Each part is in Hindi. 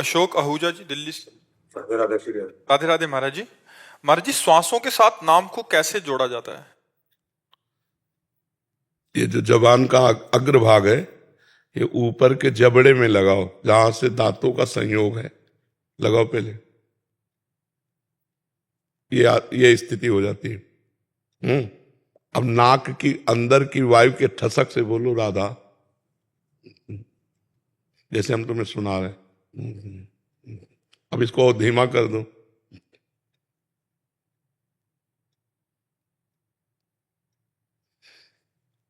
अशोक आहूजा जी, दिल्ली से। राधे राधे श्री राधे। राधे राधे महाराज जी। महाराज जी, श्वासों के साथ नाम को कैसे जोड़ा जाता है? ये जो जबान का अग्रभाग है, ये ऊपर के जबड़े में लगाओ, जहां से दांतों का संयोग है, लगाओ पहले। ये स्थिति हो जाती है। अब नाक की अंदर की वायु के ठसक से बोलो राधा, जैसे हम तुम्हें सुना रहे। अब इसको और धीमा कर दो।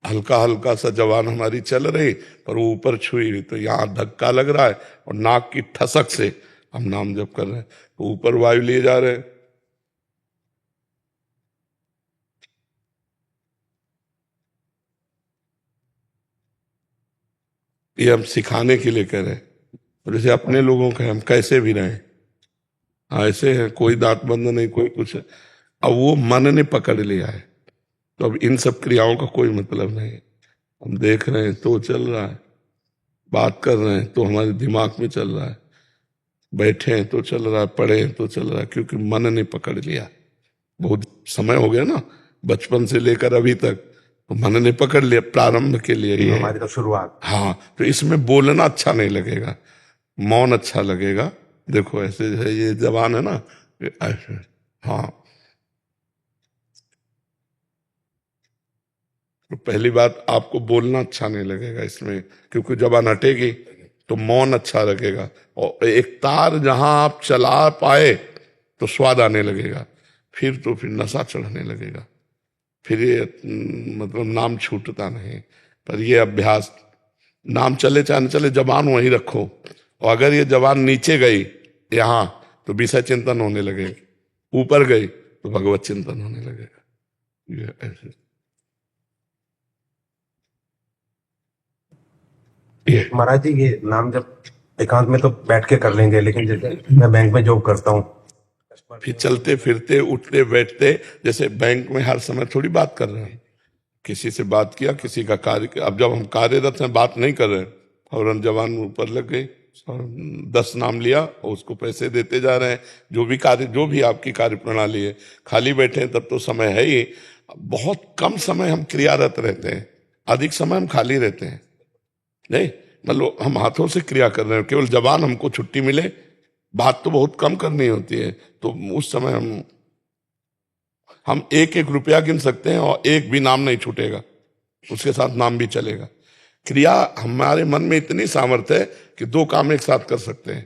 हल्का हल्का सा जवान हमारी चल रही, पर वो ऊपर छुई हुई, तो यहां धक्का लग रहा है और नाक की ठसक से हम नाम जप कर रहे हैं, तो ऊपर वायु लिए जा रहे हैं। ये हम सिखाने के लिए कह रहे हैं। और जैसे अपने लोगों के हम कैसे भी रहें, ऐसे हैं, कोई दांत बंद नहीं, कोई कुछ। अब वो मन ने पकड़ लिया है, तो अब इन सब क्रियाओं का कोई मतलब नहीं है। हम देख रहे हैं तो चल रहा है, बात कर रहे हैं तो हमारे दिमाग में चल रहा है, बैठे हैं तो चल रहा है, पढ़े हैं तो चल रहा है, क्योंकि मन ने पकड़ लिया। बहुत समय हो गया ना, बचपन से लेकर अभी तक, तो मन ने पकड़ लिया। प्रारंभ के लिए ही है हमारी तो शुरुआत। हाँ, तो इसमें बोलना अच्छा नहीं लगेगा, मौन अच्छा लगेगा। देखो ऐसे है, ये जबान है ना, ऐसे। हाँ, तो पहली बात, आपको बोलना अच्छा नहीं लगेगा इसमें, क्योंकि जबान हटेगी तो मौन अच्छा लगेगा। और एक तार जहां आप चला पाए तो स्वाद आने लगेगा, फिर नशा चढ़ने लगेगा, फिर ये मतलब नाम छूटता नहीं। पर ये अभ्यास, नाम चले चाहे न चले, जबान वहीं रखो। और अगर ये जबान नीचे गई यहां, तो विषय चिंतन होने लगेगा, ऊपर गई तो भगवत चिंतन होने लगेगा। ये ऐसे महाराज जी, ये नाम जब एकांत में तो बैठ के कर लेंगे, लेकिन जैसे मैं बैंक में जॉब करता हूँ, फिर चलते फिरते उठते बैठते, जैसे बैंक में हर समय थोड़ी बात कर रहे हैं, किसी से बात किया, किसी का कार्य। अब जब हम कार्यरत हैं, बात नहीं कर रहे हैं, फौरन जवान ऊपर लग गई, 10 नाम लिया और उसको पैसे देते जा रहे हैं। जो भी कार्य, जो भी आपकी कार्य प्रणाली है, खाली बैठे हैं तब तो समय है ही। बहुत कम समय हम क्रियारत रहते हैं, अधिक समय हम खाली रहते हैं। नहीं, मतलब हम हाथों से क्रिया कर रहे हैं, केवल जबान हमको छुट्टी मिले, बात तो बहुत कम करनी होती है, तो उस समय हम एक एक रुपया गिन सकते हैं और एक भी नाम नहीं छूटेगा, उसके साथ नाम भी चलेगा। क्रिया, हमारे मन में इतनी सामर्थ्य है कि 2 काम एक साथ कर सकते हैं,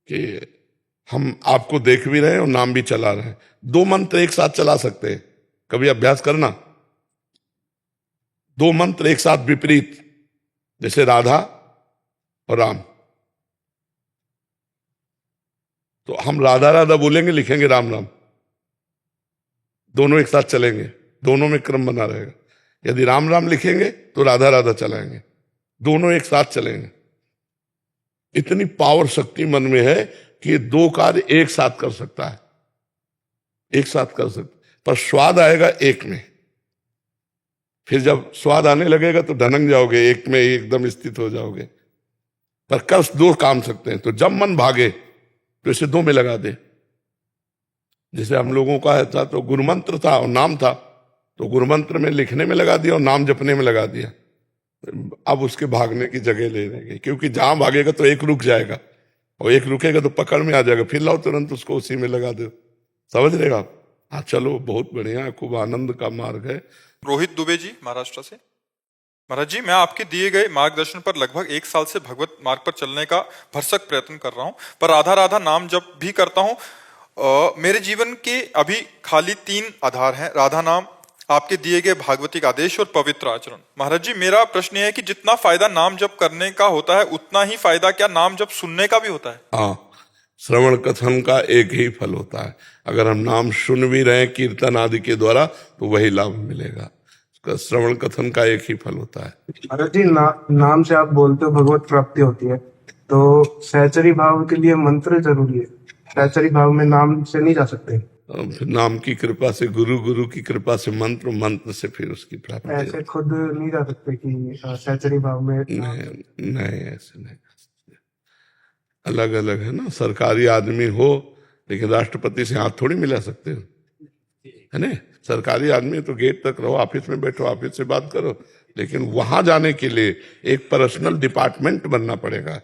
कि हम आपको देख भी रहे हैं और नाम भी चला रहे हैं। 2 मंत्र एक साथ चला सकते हैं, कभी अभ्यास करना। 2 मंत्र एक साथ विपरीत, जैसे राधा और राम, तो हम राधा राधा बोलेंगे, लिखेंगे राम राम, दोनों एक साथ चलेंगे, दोनों में क्रम बना रहेगा। यदि राम राम लिखेंगे तो राधा राधा चलाएंगे, दोनों एक साथ चलेंगे। इतनी पावर शक्ति मन में है कि ये 2 कार्य एक साथ कर सकता है, एक साथ कर सकता, पर स्वाद आएगा एक में। फिर जब स्वाद आने लगेगा तो ढनक जाओगे, एक में एकदम स्थित हो जाओगे। पर कर 2 काम सकते हैं, तो जब मन भागे तो इसे 2 में लगा दे। जैसे हम लोगों का था, तो गुरुमंत्र था और नाम था, तो गुरुमंत्र में लिखने में लगा दिया और नाम जपने में लगा दिया। अब उसके भागने की जगह ले लेंगे, क्योंकि जहां भागेगा तो एक रुक जाएगा, और एक रुकेगा तो पकड़ में आ जाएगा, फिर लाओ तुरंत उसको उसी में लगा दो। समझ रहेगा आप? हाँ, चलो, बहुत बढ़िया, खूब आनंद का मार्ग है। रोहित दुबे जी, महाराष्ट्र से। महाराज जी, मैं आपके दिए गए मार्गदर्शन पर लगभग 1 साल से भगवत मार्ग पर चलने का भरसक प्रयत्न कर रहा हूँ, पर राधा राधा नाम जब भी करता हूँ, मेरे जीवन के अभी खाली 3 आधार हैं: राधा नाम, आपके दिए गए भागवतिक आदेश और पवित्र आचरण। महाराज जी, मेरा प्रश्न है कि जितना फायदा नाम जप करने का होता है, उतना ही फायदा क्या नाम जप सुनने का भी होता है? हाँ, श्रवण कथन का एक ही फल होता है। अगर हम नाम सुन भी रहे कीर्तन आदि के द्वारा, तो वही लाभ मिलेगा। श्रवण कथन का एक ही फल होता है। महाराज जी, नाम से आप बोलते हो भगवत प्राप्ति होती है, तो सहचरी भाव के लिए मंत्र जरूरी है। सहचरी भाव में नाम से नहीं जा सकते। फिर नाम की कृपा से, गुरु की कृपा से मंत्र, मंत्र से फिर उसकी प्राप्ति। ऐसे खुद नहीं जा सकते कि सहचरी भाव में? नहीं, ऐसे नहीं। अलग अलग है ना। सरकारी आदमी हो लेकिन राष्ट्रपति से हाथ थोड़ी मिला सकते हो, है ना। सरकारी आदमी तो गेट तक रहो, ऑफिस में बैठो, ऑफिस से बात करो, लेकिन वहां जाने के लिए एक पर्सनल डिपार्टमेंट बनना पड़ेगा,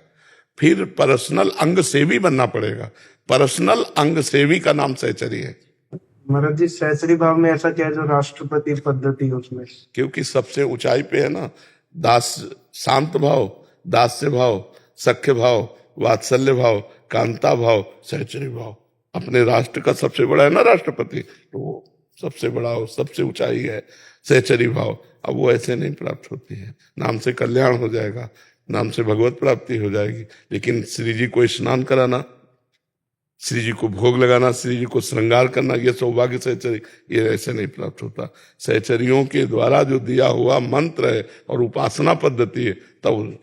फिर पर्सनल अंग सेवी बनना पड़ेगा। पर्सनल अंग सेवी का नाम सहचरी है, महाराज जी सहचरी भाव में ऐसा क्या है जो राष्ट्रपति पद्धति है उसमें? क्योंकि सबसे ऊंचाई पे है ना दास, शांत भाव, दास्य भाव, सख्य भाव, वात्सल्य भाव, कांता भाव, सहचरी भाव। अपने राष्ट्र का सबसे बड़ा है ना राष्ट्रपति, तो वो सबसे बड़ा हो, सबसे ऊंचाई है सहचरी भाव। अब वो ऐसे नहीं प्राप्त होती है। नाम से कल्याण हो जाएगा, नाम से भगवत प्राप्ति हो जाएगी, लेकिन श्री जी को स्नान कराना, श्री जी को भोग लगाना, श्री जी को श्रृंगार करना, ये सौभाग्य सहचरी, ये ऐसे नहीं प्राप्त होता। सहचरियों के द्वारा जो दिया हुआ मंत्र है और उपासना पद्धति है, तब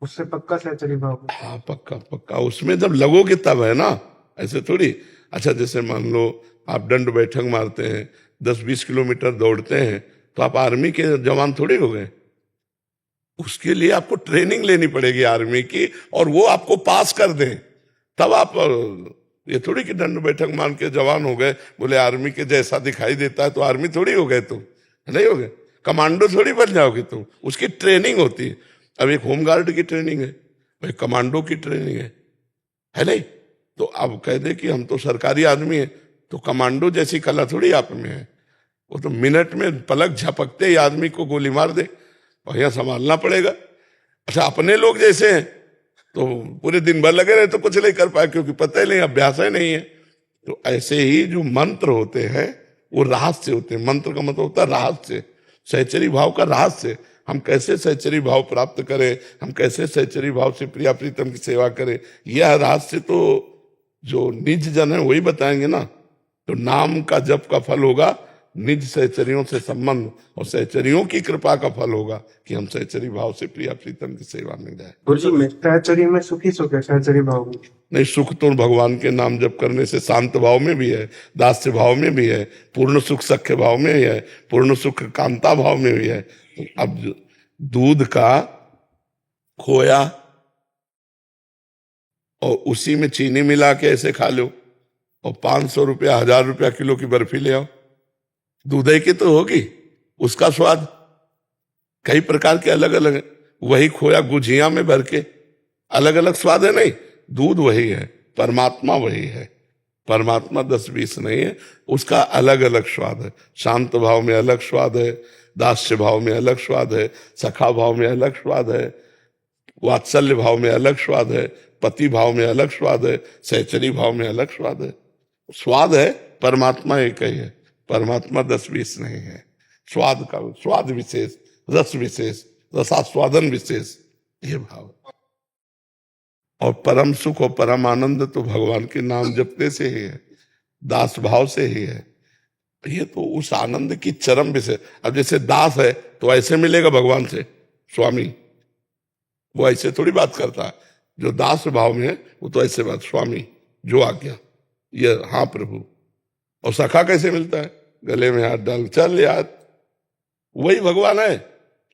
उससे पक्का सहचरी भाव है। हाँ पक्का पक्का। उसमें जब लगोगे तब है ना, ऐसे थोड़ी। अच्छा जैसे मान लो आप दंड बैठक मारते हैं, 10-20 किलोमीटर दौड़ते हैं, तो आप आर्मी के जवान थोड़ी हो गए। उसके लिए आपको ट्रेनिंग लेनी पड़ेगी आर्मी की, और वो आपको पास कर दें तब आप। ये थोड़ी कि दंड बैठक मान के जवान हो गए, बोले आर्मी के जैसा दिखाई देता है तो आर्मी थोड़ी हो गए तुम, नहीं हो गए। कमांडो थोड़ी बन जाओगे तुम, उसकी ट्रेनिंग होती है। अब एक होमगार्ड की ट्रेनिंग है, भाई कमांडो की ट्रेनिंग है नहीं। तो अब कह दे कि हम तो सरकारी आदमी है, तो कमांडो जैसी कला थोड़ी आप में है। वो तो मिनट में पलक झपकते ही आदमी को गोली मार दे, और यहाँ संभालना पड़ेगा। अच्छा अपने लोग जैसे हैं तो पूरे दिन भर लगे रहे तो कुछ नहीं कर पाए, क्योंकि पता ही नहीं, अभ्यास ही नहीं है। तो ऐसे ही जो मंत्र होते हैं वो रहस्य होते हैं। मंत्र का मतलब होता है रहस्य, सहचरी भाव का रहस्य। हम कैसे सहचरी भाव प्राप्त करें, हम कैसे सहचरी भाव से प्रिया प्रीतम की सेवा करें, यह रहस्य तो जो निज जन है वही बताएंगे ना। तो नाम का जप का फल होगा निज सहचरियों से संबंध, और सहचरियों की कृपा का फल होगा कि हम सहचरी भाव से प्रिया प्रीतम की सेवा में जाए। गुरुजी में सहचरी में सुखी सुख है, सहचरी भाव में नहीं, सुख तो भगवान के नाम जप करने से शांत भाव में भी है, दास्य भाव में भी है, पूर्ण सुख सख्य भाव में भी है, पूर्ण सुख कांता भाव में भी है। अब दूध का खोया और उसी में चीनी मिला के ऐसे खा लो, और 500 रुपया 1000 रुपया किलो की बर्फी ले आओ, दूध की तो होगी, उसका स्वाद कई प्रकार के अलग अलग है। वही खोया गुझिया में भर के अलग अलग स्वाद है, नहीं, दूध वही है, परमात्मा वही है। परमात्मा 10-20 नहीं है, उसका अलग अलग स्वाद है। शांत भाव में अलग स्वाद है, दास्य भाव में अलग स्वाद है, सखा भाव में अलग स्वाद है, वात्सल्य भाव में अलग स्वाद है, पति भाव में अलग स्वाद है, सहचरी भाव में अलग स्वाद है। स्वाद है, परमात्मा एक ही है, परमात्मा 10-20 नहीं है। स्वाद का स्वाद विशेष, रस विशेष, रसास्वादन विशेष, ये भाव। और परम सुख और परम आनंद तो भगवान के नाम जपने से ही है, दास भाव से ही है। ये तो उस आनंद की चरम विषय। अब जैसे दास है तो ऐसे मिलेगा भगवान से स्वामी, वो ऐसे थोड़ी बात करता है। जो दास भाव में है वो तो ऐसे बात, स्वामी जो आज्ञा, ये हाँ प्रभु। और सखा कैसे मिलता है, गले में हाथ डाल, चल यार, वही भगवान है,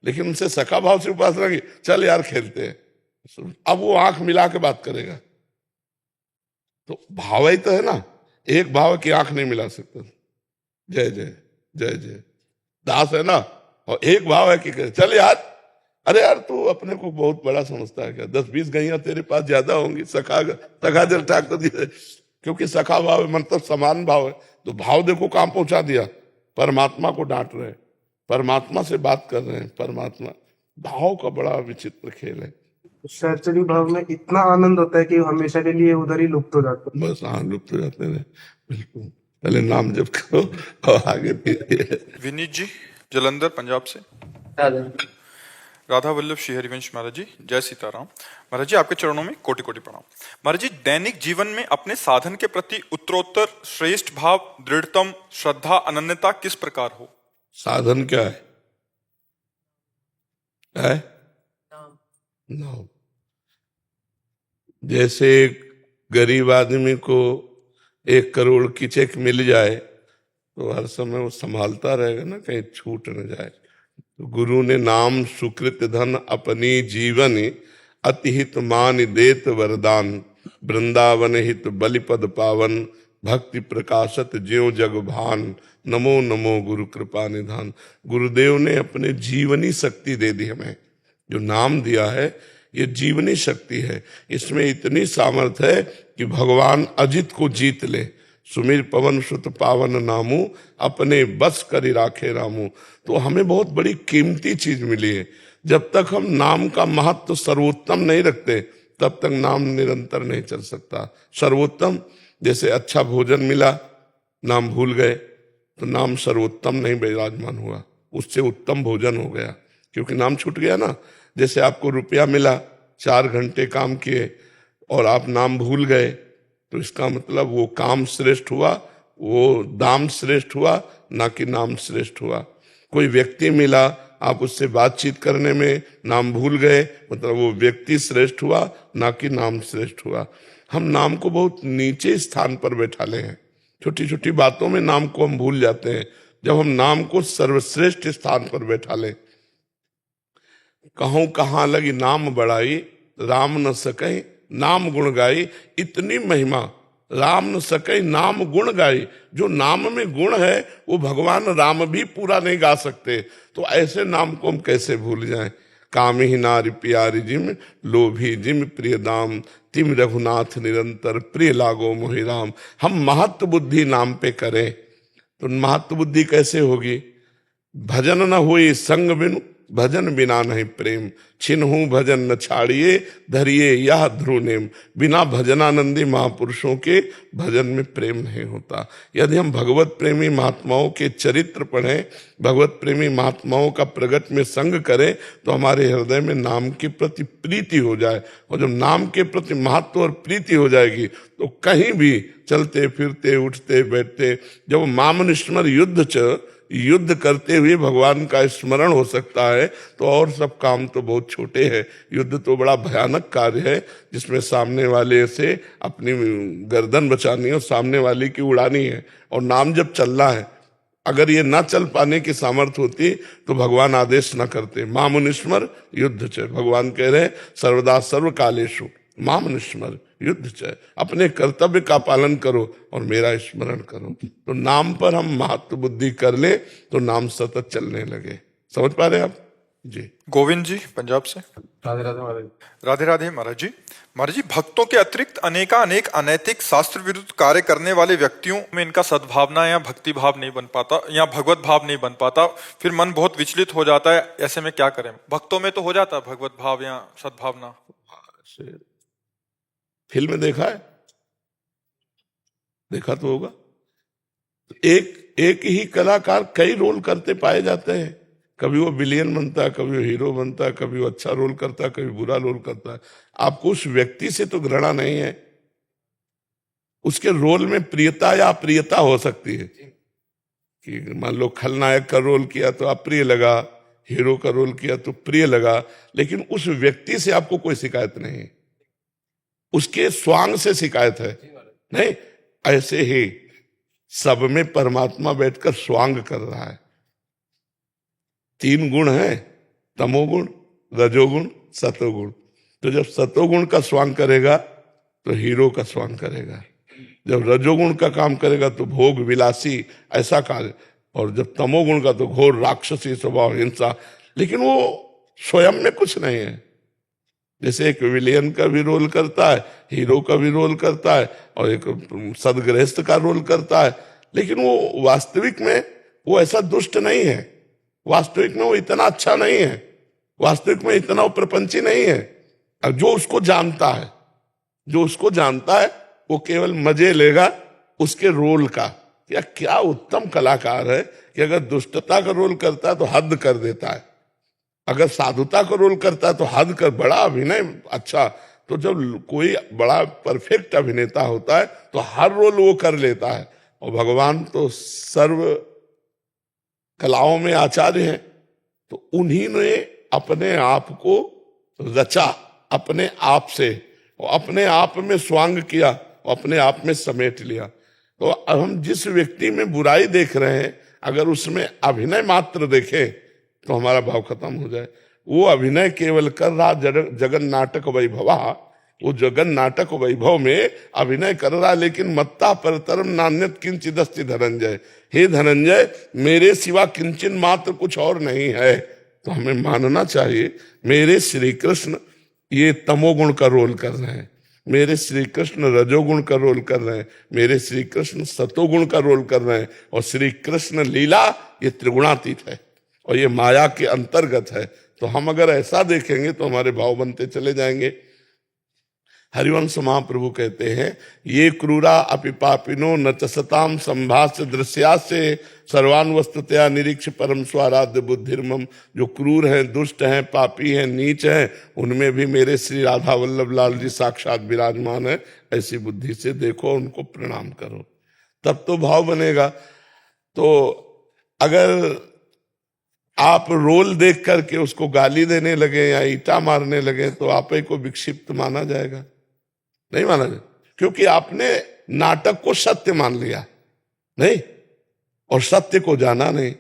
लेकिन उनसे सखा भाव से उपासना की, चल यार खेलते हैं। अब वो आंख मिला के बात करेगा, तो भाव ही तो है ना, एक भाव की आंख नहीं मिला सकता। जय जय जय जय, दास है ना, और एक भाव है कि चल यार, अरे यार तू अपने को बहुत बड़ा समझता है क्या, 10-20 गैया तेरे पास ज्यादा होंगी, सखा जल ठाकुर, क्योंकि सखा भाव है, मतलब समान भाव है। तो भाव देखो कहां पहुंचा दिया, परमात्मा को डांट रहे हैं, परमात्मा से बात कर रहे हैं, परमात्मा। भाव का बड़ा विचित्र खेल है। सहचरी भाव में इतना आनंद होता है कि हमेशा के लिए उधर ही लुप्त हो जाता है। बस हाँ, लुप्त हो जाते हैं, बिल्कुल। पहले नाम जप करो और आगे फिर। विनीत जी जलंधर पंजाब से। राधा वल्लभ श्री हरिवंश महाराज जी, जय सीताराम। महाराज जी आपके चरणों में कोटि कोटि प्रणाम। महाराज जी दैनिक जीवन में अपने साधन के प्रति उत्तरोत्तर श्रेष्ठ भाव, दृढ़तम श्रद्धा, अनन्यता किस प्रकार हो? साधन क्या है? नाम। जैसे गरीब आदमी को 1 करोड़ की चेक मिल जाए तो हर समय वो संभालता रहेगा ना, कहीं छूट न जाए। तो गुरु ने नाम सुकृत धन अपनी जीवन अति हित मान देत वरदान, वृंदावन हित बलिपद पावन, भक्ति प्रकाशत ज्यों जग भान, नमो नमो गुरु कृपा निधान। गुरुदेव ने अपने जीवनी शक्ति दे दी हमें, जो नाम दिया है ये जीवनी शक्ति है। इसमें इतनी सामर्थ्य है कि भगवान अजित को जीत ले। सुमिर पवन सुत पावन नामू, अपने बस करि राखे रामू। तो हमें बहुत बड़ी कीमती चीज मिली है। जब तक हम नाम का महत्व सर्वोत्तम नहीं रखते तब तक नाम निरंतर नहीं चल सकता। सर्वोत्तम, जैसे अच्छा भोजन मिला, नाम भूल गए तो नाम सर्वोत्तम नहीं विराजमान हुआ, उससे उत्तम भोजन हो गया, क्योंकि नाम छूट गया ना। जैसे आपको रुपया मिला, 4 घंटे काम किए और आप नाम भूल गए, तो इसका मतलब वो काम श्रेष्ठ हुआ, वो दाम श्रेष्ठ हुआ, ना कि नाम श्रेष्ठ हुआ। कोई व्यक्ति मिला, आप उससे बातचीत करने में नाम भूल गए, मतलब वो व्यक्ति श्रेष्ठ हुआ, ना कि नाम श्रेष्ठ हुआ। हम नाम को बहुत नीचे स्थान पर बैठा ले हैं, छोटी छोटी बातों में नाम को हम भूल जाते हैं। जब हम नाम को सर्वश्रेष्ठ स्थान पर बैठा लें, कहूं कहाँ लगी नाम बढ़ाई, राम न सके नाम गुण गाई। इतनी महिमा, राम न सके नाम गुण गाई। जो नाम में गुण है वो भगवान राम भी पूरा नहीं गा सकते, तो ऐसे नाम को हम कैसे भूल जाएं। काम ही नारी प्यारी जिम, लोभी जिम प्रिय दाम, तिम रघुनाथ निरंतर प्रिय लागो मोहि राम। हम महत्व बुद्धि नाम पे करें तो महत्व बुद्धि कैसे होगी। भजन न हुई संग बिनु, भजन बिना नहीं प्रेम, छिन्हू भजन न छाड़िए, धरिए यह ध्रुव नेम। बिना भजनानंदी महापुरुषों के भजन में प्रेम नहीं होता। यदि हम भगवत प्रेमी महात्माओं के चरित्र पढ़ें, भगवत प्रेमी महात्माओं का प्रगट में संग करें, तो हमारे हृदय में नाम के प्रति प्रीति हो जाए। और जब नाम के प्रति महत्व और प्रीति हो जाएगी तो कहीं भी चलते फिरते उठते बैठते, जब मामनिस्मर युद्ध करते हुए भगवान का स्मरण हो सकता है, तो और सब काम तो बहुत छोटे हैं। युद्ध तो बड़ा भयानक कार्य है, जिसमें सामने वाले से अपनी गर्दन बचानी है और सामने वाले की उड़ानी है, और नाम जब चलना है। अगर ये ना चल पाने की सामर्थ्य होती तो भगवान आदेश ना करते। मामुनिस्मर युद्ध च, भगवान कह रहे सर्वदा सर्व कालेषु मामुनिस्मर युद्ध च। अपने कर्तव्य का पालन करो और मेरा स्मरण करो। तो नाम पर हम महत्व बुद्धि कर ले तो नाम सतत चलने लगे। समझ पा रहे हैं आप जी? गोविंद जी पंजाब से। राधे राधे महाराज। राधे राधे महाराज जी। महाराज जी, भक्तों के अतिरिक्त अनेक अनैतिक शास्त्र विरुद्ध कार्य करने वाले व्यक्तियों में इनका सद्भावना या भक्ति भाव नहीं बन पाता, या भगवत भाव नहीं बन पाता, फिर मन बहुत विचलित हो जाता है। ऐसे में क्या करें? भक्तों में तो हो जाता है भगवत भाव या सद्भावना। फिल्म देखा है? देखा तो होगा। एक ही कलाकार कई रोल करते पाए जाते हैं। कभी वो विलेन बनता है, कभी वो हीरो बनता है, कभी वो अच्छा रोल करता है, कभी बुरा रोल करता है। आपको उस व्यक्ति से तो घृणा नहीं है, उसके रोल में प्रियता या अप्रियता हो सकती है। कि मान लो खलनायक का रोल किया तो अप्रिय लगा, हीरो का रोल किया तो प्रिय लगा, लेकिन उस व्यक्ति से आपको कोई शिकायत नहीं, उसके स्वांग से शिकायत है नहीं। ऐसे ही सब में परमात्मा बैठकर स्वांग कर रहा है। 3 गुण हैं, तमोगुण, रजोगुण, सतोगुण। तो जब सतोगुण का स्वांग करेगा तो हीरो का स्वांग करेगा, जब रजोगुण का काम करेगा तो भोग विलासी ऐसा कार्य, और जब तमोगुण का तो घोर राक्षसी स्वभाव हिंसा। लेकिन वो स्वयं में कुछ नहीं है। जैसे एक विलेन का भी रोल करता है, हीरो का भी रोल करता है, और एक सदगृहस्थ का रोल करता है, लेकिन वो वास्तविक में वो ऐसा दुष्ट नहीं है, वास्तविक में वो इतना अच्छा नहीं है, वास्तविक में इतना वो प्रपंची नहीं है। अब जो उसको जानता है वो केवल मजे लेगा उसके रोल का। क्या उत्तम कलाकार है कि अगर दुष्टता का रोल करता है तो हद कर देता है, अगर साधुता का रोल करता है तो हद कर, बड़ा अभिनय अच्छा। तो जब कोई बड़ा परफेक्ट अभिनेता होता है तो हर रोल वो कर लेता है। और भगवान तो सर्व कलाओं में आचार्य हैं, तो उन्हीं ने अपने आप को रचा अपने आप से, और अपने आप में स्वांग किया और अपने आप में समेट लिया। तो अब हम जिस व्यक्ति में बुराई देख रहे हैं, अगर उसमें अभिनय मात्र देखें तो हमारा भाव खत्म हो जाए। वो अभिनय केवल कर रहा जगन नाटक वैभवा, वो जगन नाटक वैभव में अभिनय कर रहा, लेकिन मत्ता परतरम नान्यत किंचिदस्ति धनंजय, हे धनंजय मेरे सिवा किंचन मात्र कुछ और नहीं है। तो हमें मानना चाहिए मेरे श्री कृष्ण ये तमोगुण का रोल कर रहे हैं, मेरे श्री कृष्ण रजोगुण का रोल कर रहे हैं, मेरे श्री कृष्ण सतोगुण का रोल कर रहे हैं, और श्री कृष्ण लीला ये त्रिगुणातीत है और ये माया के अंतर्गत है। तो हम अगर ऐसा देखेंगे तो हमारे भाव बनते चले जाएंगे। हरिवंश महाप्रभु कहते हैं ये क्रूरा अपि पापिनो न च सताम संभाष्य दृश्यास्य सर्वान वस्तुतया निरीक्ष परम स्वाराध्य बुद्धिर्मम। जो क्रूर हैं, दुष्ट हैं, पापी हैं, नीच हैं, उनमें भी मेरे श्री राधा वल्लभ लाल जी साक्षात विराजमान है। ऐसी बुद्धि से देखो, उनको प्रणाम करो, तब तो भाव बनेगा। तो अगर आप रोल देख करके उसको गाली देने लगे या ईटा मारने लगे तो आप ही को विक्षिप्त माना जाएगा, नहीं माना जाए, क्योंकि आपने नाटक को सत्य मान लिया नहीं और सत्य को जाना नहीं।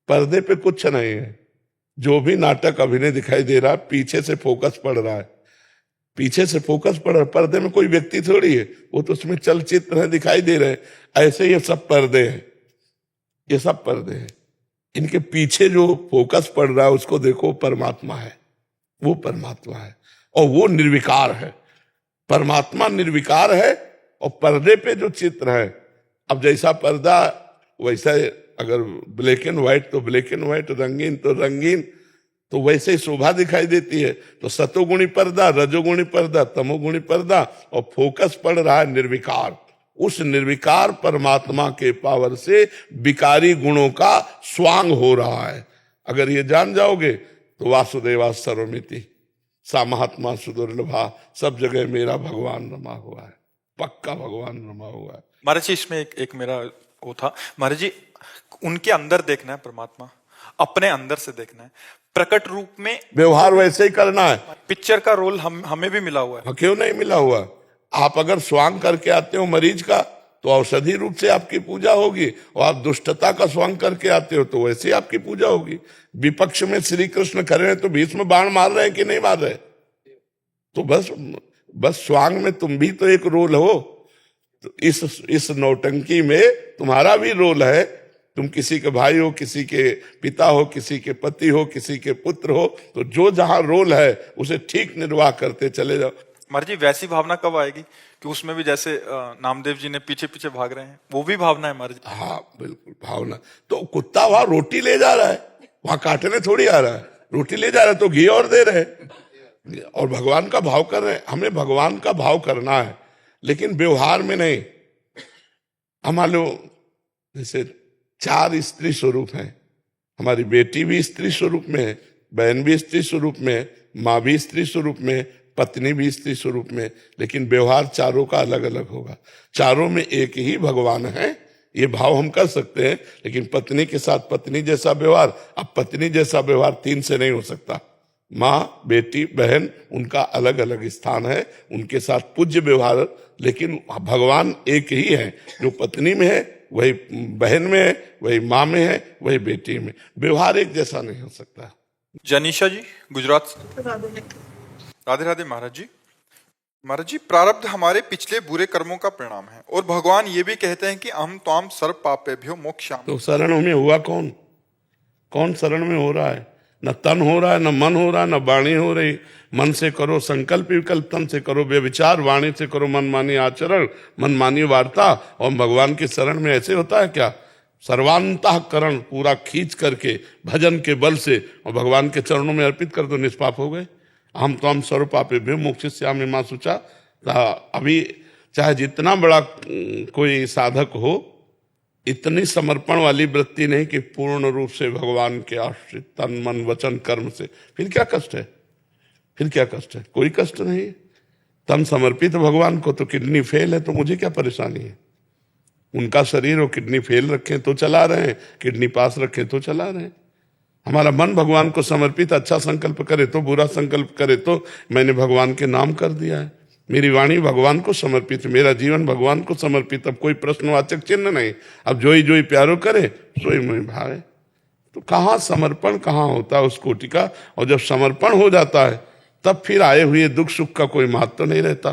पर्दे पे कुछ नहीं है, जो भी नाटक अभिनय दिखाई दे रहा है पीछे से फोकस पड़ रहा है, पीछे से फोकस पड़ रहा है। पर्दे में कोई व्यक्ति थोड़ी है, वो तो उसमें चलचित्र है, दिखाई दे रहे हैं। ऐसे ये सब पर्दे हैं, ये सब पर्दे हैं। इनके पीछे जो फोकस पड़ रहा है उसको देखो, परमात्मा है, वो परमात्मा है और वो निर्विकार है। परमात्मा निर्विकार है और पर्दे पे जो चित्र है, अब जैसा पर्दा वैसा, अगर ब्लैक एंड व्हाइट तो ब्लैक एंड व्हाइट, रंगीन तो रंगीन, तो वैसे ही शोभा दिखाई देती है। तो सतोगुणी पर्दा, रजोगुणी पर्दा, तमोगुणी पर्दा, और फोकस पड़ रहा है निर्विकार। उस निर्विकार परमात्मा के पावर से विकारी गुणों का स्वांग हो रहा है। अगर ये जान जाओगे तो वासुदेवा सर्वमिति, सा महात्मा सुदुर्लभा, सब जगह मेरा भगवान रमा हुआ है, पक्का भगवान रमा हुआ है। महाराज जी इसमें एक मेरा वो था, महाराज जी उनके अंदर देखना है परमात्मा, अपने अंदर से देखना है, प्रकट रूप में व्यवहार वैसे ही करना है। पिक्चर का रोल हमें भी मिला हुआ है। क्यों नहीं मिला हुआ? आप अगर स्वांग करके आते हो मरीज का तो औषधि रूप से आपकी पूजा होगी, और आप दुष्टता का स्वांग करके आते हो तो वैसे ही आपकी पूजा होगी। विपक्ष में श्री कृष्ण खड़े हैं तो भीष्म बाण मार रहे हैं कि नहीं मार रहे? तो बस स्वांग में तुम भी तो एक रोल हो। तो इस नौटंकी में तुम्हारा भी रोल है। तुम किसी के भाई हो, किसी के पिता हो, किसी के पति हो, किसी के पुत्र हो, तो जो जहां रोल है उसे ठीक निर्वाह करते चले जाओ। महाराज जी वैसी भावना कब आएगी कि उसमें भी जैसे नामदेव जी ने पीछे पीछे भाग रहे हैं, वो भी भावना है महाराज जी? हाँ बिल्कुल भावना। तो कुत्ता वहां रोटी ले जा रहा है, वहां काटने थोड़ी आ रहा है, रोटी ले जा रहा है तो घी और दे रहे और भगवान का भाव कर रहे हैं। हमें भगवान का भाव करना है, लेकिन व्यवहार में नहीं। हमारे लोग जैसे 4 स्त्री स्वरूप हैं, हमारी बेटी भी स्त्री स्वरूप में है, बहन भी स्त्री स्वरूप में है, माँ भी स्त्री स्वरूप में है, पत्नी भी स्त्री स्वरूप में, लेकिन व्यवहार चारों का अलग अलग होगा। चारों में एक ही भगवान है, ये भाव हम कर सकते हैं। लेकिन पत्नी के साथ पत्नी जैसा व्यवहार, अब पत्नी जैसा व्यवहार 3 से नहीं हो सकता। माँ, बेटी, बहन, उनका अलग अलग स्थान है, उनके साथ पूज्य व्यवहार, लेकिन भगवान एक ही है। जो पत्नी में है वही बहन में है, वही माँ में है, वही बेटी में। व्यवहार एक जैसा नहीं हो सकता। जनीशा जी गुजरात से। राधे राधे महाराज जी। महाराज जी प्रारब्ध हमारे पिछले बुरे कर्मों का परिणाम है, और भगवान ये भी कहते हैं कि हम त्वाम सर्व पापेभ्यो मोक्षाम। तो शरण में हुआ कौन शरण में हो रहा है? न तन हो रहा है, न मन हो रहा है, न वाणी हो रही। मन से करो संकल्प विकल्प, तन से करो व्यभिचार, वाणी से करो मनमानी आचरण, मनमानी वार्ता। और भगवान की शरण में ऐसे होता है क्या? सर्वांतःकरण पूरा खींच करके भजन के बल से और भगवान के चरणों में अर्पित कर दो, निष्पाप हो गए। हम तो हम सर्व पापेभ्यो मोक्षयिष्यामि मा शुचा। अभी चाहे जितना बड़ा कोई साधक हो, इतनी समर्पण वाली वृत्ति नहीं कि पूर्ण रूप से भगवान के आश्रित तन मन वचन कर्म से, फिर क्या कष्ट है? फिर क्या कष्ट है? कोई कष्ट नहीं। तन समर्पित भगवान को, तो किडनी फेल है तो मुझे क्या परेशानी है? उनका शरीर हो, किडनी फेल रखें तो चला रहे हैं, किडनी पास रखें तो चला रहे हैं। हमारा मन भगवान को समर्पित, अच्छा संकल्प करे तो, बुरा संकल्प करे तो, मैंने भगवान के नाम कर दिया है। मेरी वाणी भगवान को समर्पित, मेरा जीवन भगवान को समर्पित। अब कोई प्रश्नवाचक चिन्ह नहीं। अब जोई जोई प्यारो करे सोई मोई भावे। तो कहाँ समर्पण कहाँ होता है उस कोटि का। और जब समर्पण हो जाता है तब फिर आए हुए दुख सुख का कोई महत्व तो नहीं रहता,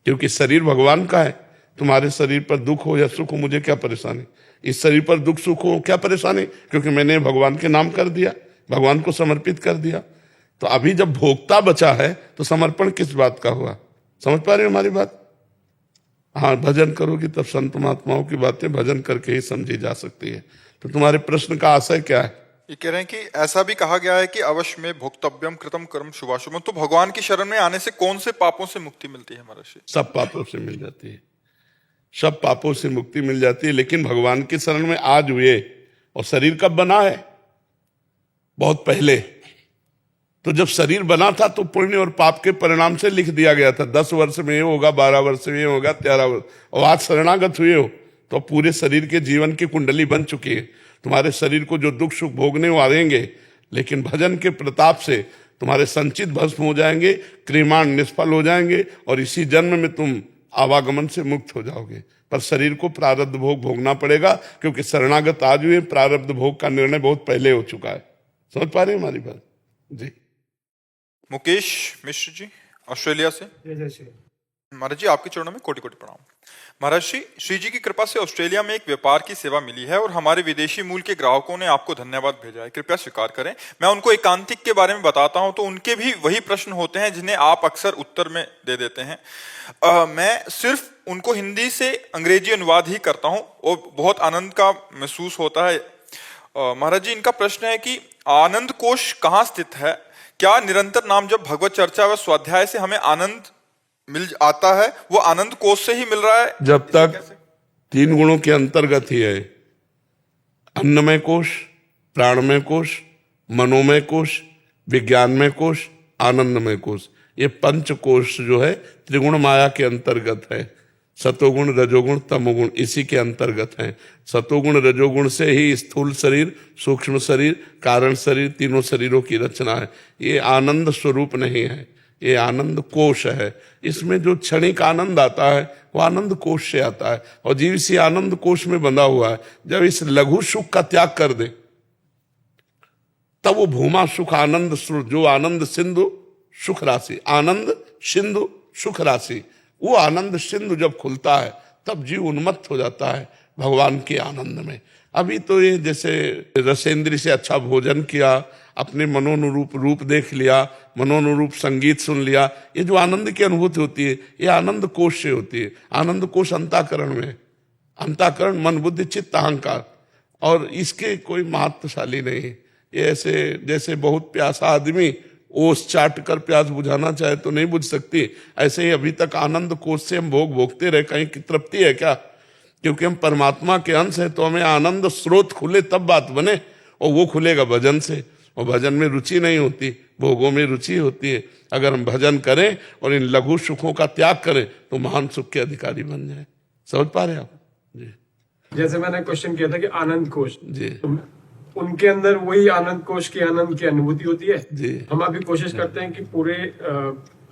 क्योंकि शरीर भगवान का है। तुम्हारे शरीर पर दुख हो या सुख हो मुझे क्या परेशानी, इस शरीर पर दुख सुख हो क्या परेशानी, क्योंकि मैंने भगवान के नाम कर दिया, भगवान को समर्पित कर दिया। तो अभी जब भोक्ता बचा है तो समर्पण किस बात का हुआ, समझ पा रहे हो हमारी बात। हाँ, भजन करोगी तब संत महात्माओं की बातें भजन करके ही समझी जा सकती है। तो तुम्हारे प्रश्न का आशय क्या है? ये कह रहे हैं कि ऐसा भी कहा गया है कि अवश्य में भोक्तव्यम कृतम कर्म शुभाशुभम, तो भगवान की शरण में आने से कौन से पापों से मुक्ति मिलती है महर्षि? सब पापों से मिल जाती है, सब पापों से मुक्ति मिल जाती है। लेकिन भगवान की शरण में आज हुए, और शरीर कब बना है? बहुत पहले। तो जब शरीर बना था तो पुण्य और पाप के परिणाम से लिख दिया गया था, 10 वर्ष में ये होगा, 12 वर्ष में ये होगा, 13 वर्ष। और आज शरणागत हुए हो तो पूरे शरीर के जीवन की कुंडली बन चुकी है। तुम्हारे शरीर को जो दुख सुख भोगने वो आएंगे, लेकिन भजन के प्रताप से तुम्हारे संचित भस्म हो जाएंगे, क्रियमाण निष्फल हो जाएंगे, और इसी जन्म में तुम आवागमन से मुक्त हो जाओगे। पर शरीर को प्रारब्ध भोग भोगना पड़ेगा, क्योंकि शरणागत आज हुए, प्रारब्ध भोग का निर्णय बहुत पहले हो चुका है। समझ पा रहे हैं हमारी बात जी? मुकेश मिश्र जी ऑस्ट्रेलिया से। महाराज जी, आपके चरणों में कोटि कोटि प्रणाम। महाराज श्री जी की कृपा से ऑस्ट्रेलिया में एक व्यापार की सेवा मिली है और हमारे विदेशी मूल के ग्राहकों ने आपको धन्यवाद भेजा है, कृपया स्वीकार करें। मैं उनको एकांतिक के बारे में बताता हूं तो उनके भी वही प्रश्न होते हैं जिन्हें आप अक्सर उत्तर में दे देते हैं। मैं सिर्फ उनको हिंदी से अंग्रेजी अनुवाद ही करता हूं और बहुत आनंद का महसूस होता है। महाराज जी, इनका प्रश्न है कि आनंद कोश कहाँ स्थित है? क्या निरंतर नाम जब भगवत चर्चा व स्वाध्याय से हमें आनंद मिल आता है, वो आनंद कोश से ही मिल रहा है? जब तक 3 गुणों के अंतर्गत ही है, अन्नमय कोश, प्राणमय कोश, मनोमय कोश, विज्ञानमय कोश, आनंदमय कोश, ये 5 कोश जो है त्रिगुण माया के अंतर्गत है। सतोगुण, रजोगुण, तमोगुण इसी के अंतर्गत है। सतोगुण रजोगुण से ही स्थूल शरीर, सूक्ष्म शरीर, कारण शरीर, तीनों शरीरों की रचना है। ये आनंद स्वरूप नहीं है, ये आनंद कोश है। इसमें जो क्षणिक आनंद आता है वो आनंद कोश से आता है, और जीव इसी आनंद कोश में बंधा हुआ है। जब इस लघु सुख का त्याग कर दे तब वो भूमा सुख आनंद स्रोत, जो आनंद सिंधु सुख राशि, आनंद सिंधु सुख राशि, वो आनंद सिंधु जब खुलता है तब जीव उन्मत्त हो जाता है भगवान के आनंद में। अभी तो ये जैसे रसेंद्री से अच्छा भोजन किया, अपने मनोनुरूप रूप देख लिया, मनोनुरूप संगीत सुन लिया, ये जो आनंद की अनुभूति होती है ये आनंद कोश से होती है। आनंद कोश अंतःकरण में, अंतःकरण मन बुद्धि चित्त अहंकार, और इसके कोई महत्वशाली नहीं है। ये ऐसे जैसे बहुत प्यासा आदमी ओस चाट कर प्यास बुझाना चाहे तो नहीं बुझ सकती, ऐसे ही अभी तक आनंद कोश से हम भोग भोगते रहे, कहीं की तृप्ति है क्या? क्योंकि हम परमात्मा के अंश है, तो हमें आनंद स्रोत खुले तब बात बने, और वो खुलेगा भजन से। और भजन में रुचि नहीं होती, भोगों में रुचि होती है। अगर हम भजन करें और इन लघु सुखों का त्याग करें तो महान सुख के अधिकारी बन जाए। समझ पा रहे हैं आप जी? जैसे मैंने क्वेश्चन किया था कि आनंद कोश जी, तो उनके अंदर वही आनंद कोश की आनंद की अनुभूति होती है जी। हम अभी कोशिश करते हैं कि पूरे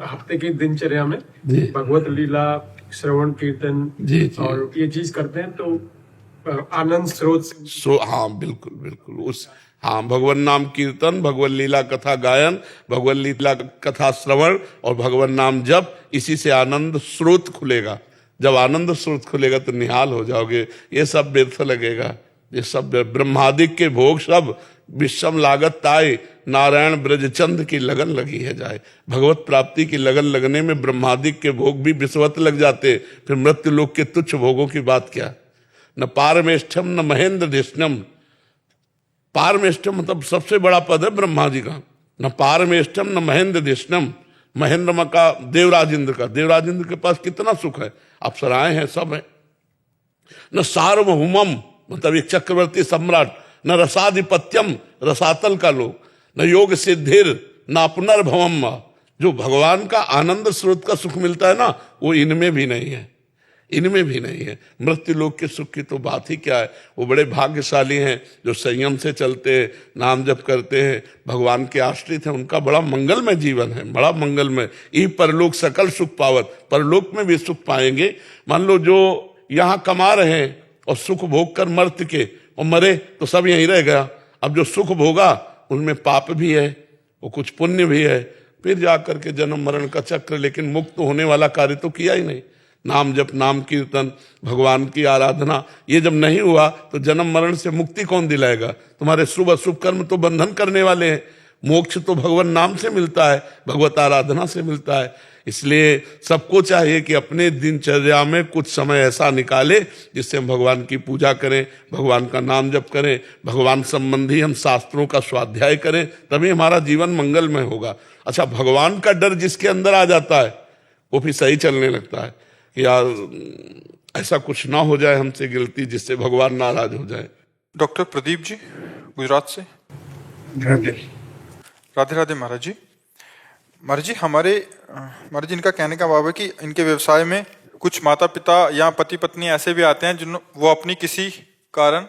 हफ्ते की दिनचर्या में जी। भगवत लीला, श्रवण कीर्तन जी, जी। और ये चीज करते हैं तो आनंद स्रोत से हाँ बिल्कुल बिल्कुल, उस हाँ भगवान नाम कीर्तन, भगवत लीला कथा गायन, भगवत लीला कथा श्रवण और भगवान नाम जप, इसी से आनंद स्रोत खुलेगा। जब आनंद स्रोत खुलेगा तो निहाल हो जाओगे। ये सब व्यर्थ लगेगा, ये सब ब्रह्मादिक के भोग सब विषम लागत ताय, नारायण ब्रजचंद की लगन लगी है जाए। भगवत प्राप्ति की लगन लगने में ब्रह्मादिक के भोग भी विषवत लग जाते, फिर मृत्यु लोक के तुच्छ भोगों की बात क्या। न पारमेष्ठम न महेंद्र धिष्णम, पारमेष्ठम मतलब सबसे बड़ा पद है ब्रह्मा जी का। न पारमेष्ठम न महेंद्र धिष्णम, महेंद्र का देवराज इंद्र का, देवराज इंद्र के पास कितना सुख है, अप्सराएं हैं, सब है। न सार्वभौमम मतलब एक चक्रवर्ती सम्राट, न रसाधिपत्यम रसातल का लोग, न योग सिद्धिर न पुनर्भवम, जो भगवान का आनंद स्रोत का सुख मिलता है ना वो इनमें भी नहीं है, इनमें भी नहीं है। मृत्यु लोक के सुख की तो बात ही क्या है। वो बड़े भाग्यशाली हैं जो संयम से चलते हैं, नाम जप करते हैं, भगवान के आश्रित हैं, उनका बड़ा मंगलमय जीवन है, बड़ा मंगलमय। ई परलोक सकल सुख पावत, परलोक में भी सुख पाएंगे। मान लो जो यहाँ कमा रहे हैं और सुख भोग कर मर्त के और मरे तो सब यहीं रह गया। अब जो सुख भोगा उनमें पाप भी है, वो कुछ पुण्य भी है, फिर जाकर के जन्म मरण का चक्र, लेकिन मुक्त होने वाला कार्य तो किया ही नहीं। नाम जप, नाम कीर्तन, भगवान की आराधना, ये जब नहीं हुआ तो जन्म मरण से मुक्ति कौन दिलाएगा? तुम्हारे शुभ अशुभ कर्म तो बंधन करने वाले हैं। मोक्ष तो भगवान नाम से मिलता है, भगवत आराधना से मिलता है। इसलिए सबको चाहिए कि अपने दिनचर्या में कुछ समय ऐसा निकाले जिससे हम भगवान की पूजा करें, भगवान का नाम जप करें, भगवान संबंधी हम शास्त्रों का स्वाध्याय करें, तभी हमारा जीवन मंगलमय होगा। अच्छा, भगवान का डर जिसके अंदर आ जाता है वो भी सही चलने लगता है कि यार ऐसा कुछ ना हो जाए हमसे गलती जिससे भगवान नाराज हो जाए। डॉक्टर प्रदीप जी, गुजरात से। राधे राधे महाराज जी। महाराज जी, महाराज जी, इनका कहने का भाव है कि इनके व्यवसाय में कुछ माता पिता या पति पत्नी ऐसे भी आते हैं जिन वो अपनी किसी कारण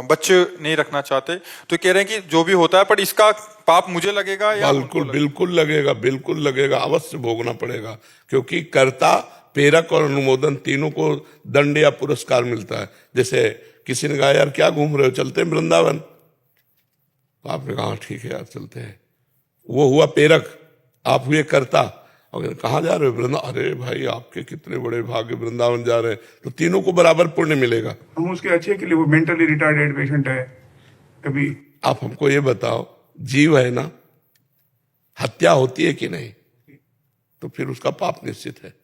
बच्चे नहीं रखना चाहते, तो कह रहे हैं कि जो भी होता है पर इसका पाप मुझे लगेगा या बिल्कुल बिल्कुल लगेगा, बिल्कुल लगेगा, अवश्य भोगना पड़ेगा, क्योंकि कर्ता, प्रेरक और अनुमोदन तीनों को दंड या पुरस्कार मिलता है। जैसे किसी ने कहा यार क्या घूम रहे हो, चलते हैं वृंदावन, तो आपने कहा ठीक है यार चलते हैं, वो हुआ प्रेरक, आप हुए कर्ता। और कहाँ जा रहे हो? वृंदावन। अरे भाई आपके कितने बड़े भाग्य, वृंदावन जा रहे हैं, तो तीनों को बराबर पुण्य मिलेगा। हम उसके अच्छे के लिए, वो मेंटली रिटार्डेड पेशेंट है कभी। आप हमको ये बताओ, जीव है ना, हत्या होती है कि नहीं? तो फिर उसका पाप निश्चित है।